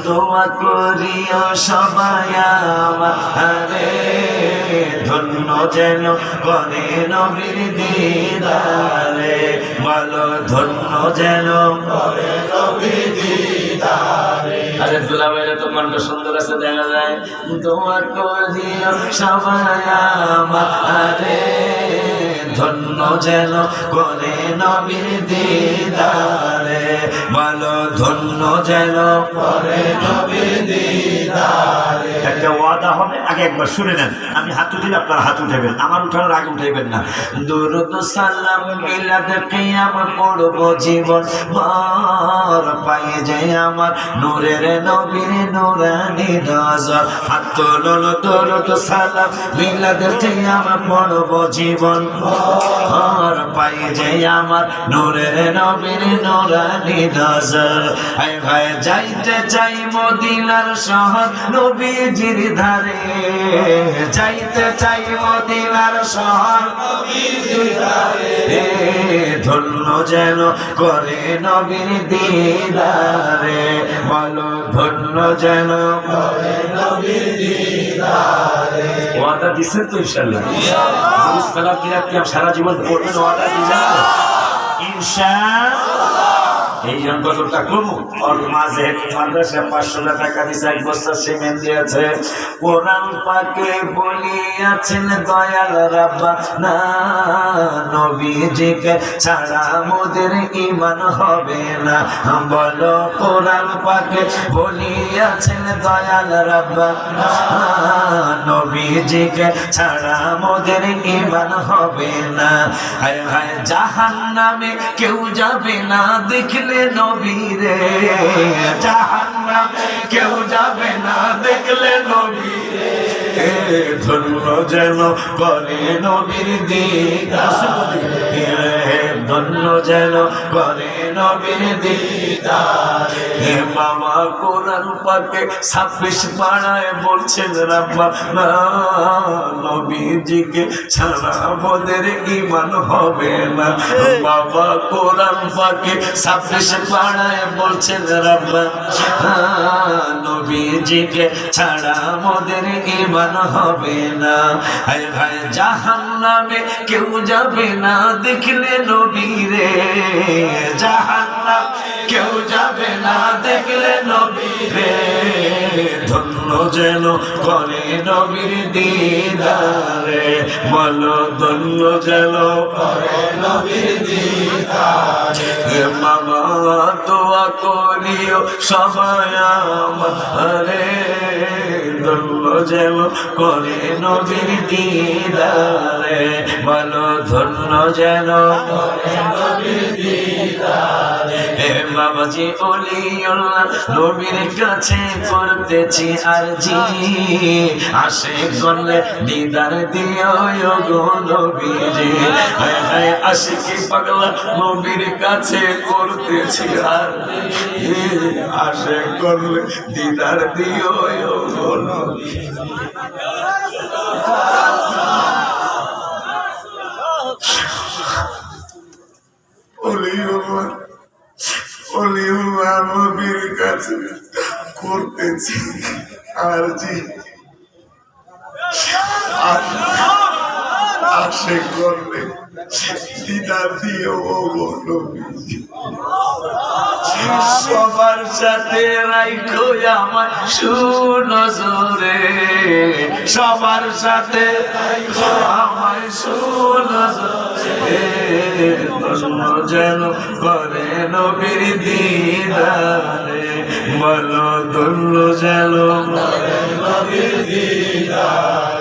দোয়া করিও সবাই আমারে, ধন্য যেন করে নবীর দিদারে, বলো ধন্য যেন করে নবীর দিদারে। আরে দুলাভাইরা তো মনটা সুন্দর আছে দেখা যায়। দোয়া করিও সবাই আমারে, ধন্য যেন করে নবীর দিদারে, বলো ধন্য যেন করে নবীর দিদারে। একটা ওয়াদা হবে, আগে একবার শুনে নেন। আমি হাত উঠিলে আপনার হাত উঠাবেন, আমার উঠানোর আগে উঠাইবেন না। দুরূদ সালাম মিলাদ কিয়াম পড়ব জীবন ভর, পায়ে যে আমার নূরের নবীর নূরানি নজর। হাত তোলন দুরূদ সালাম মিলাদ কিয়াম পড়ব জীবন ভর, পায়ে যে আমার নূরের নবীর নূরানি নজর। আয় ভাই যাইতে চাই মদিনার শহর নবীজির ধারে, যাইতে চাই মদিনার শহর নবীজির ধারে, ধন্য যেন করে নবীর দিদারে, বলো ধন্য যেন করে নবীর দিদারে। ওয়াদা দিছেন তো ইনশাআল্লাহ? সালাম কি সারা জীবন পড়বেন? ওয়াদা দিছেন ইনশাআল্লাহ? এই জন্য কতটা করবো ওর মাঝে মাদ্রাসা 500 টাকা দিয়েছে, 1 বস্তা সিমেন্ট দিয়েছে। কোরআন পাকে বলিয়াছেন দয়াল রাব্বানা, নবীজিকে ছাড়া মোদের ঈমান হবে না, বলো কোরআন পাকে বলিয়াছেন দয়াল রাব্বানা, নবীজিকে ছাড়া মোদের ঈমান হবে না। হায় হায় জাহান্নামে কেউ যাবে না দেখলে নবীরে, জাহান্নামে কেউ যাবে না দেখলে নবীরে, ধন্য যেন করে নবীর দিদারে, ধন্য যেন করে নবীর দিদারে। হে মামা কোরআন পাকে 26 পাড়ায় বলছেন রাব্বানা, নবীজিকে ছাড়া মোদের ঈমান হবে না। বাবা কোরআন পাকে 26 পাড়ায় বলছেন রাব্বানা, নবীজিকে ছাড়া মোদের ঈমান হবে না। হায় হায় জাহান্নামে কেউ যাবে না দেখলে নবীরে, জাহান্নাম কেউ যাবে না দেখলে নবীরে, ধন্য যেন করে নবীর দিদারে, বলো ধন্য যেন করে নবীর দিদারে। মামা দোয়া করিও সবাই আমারে, ধন্য যেন করে নবীর দিদারে, বলো ধন্য যেন করে নবীর দিদারে। হে বাবাজি ওলিউল্লাহ নবীর কাছে করতেছি আরজি, আশিক করলে দিদার দিও গো নবীজি। হায় হায় আশিকি পাগলা নবীর কাছে করতেছি আরজি, আশিক করলে দিদার দিও গো নবীজি। ওলিউল্লাহ নবীর কাছে করতেছি আরজি, আশিক করলে দিদার দিও গো নবীজি। সবার সাথে রাইখো আমার সুনজরে, সবার সাথে রাইখো আমার সুনজরে, ধন্য যেন করে নবীর দিদারে, বলো ধন্য যেন করে নবীর দিদারে।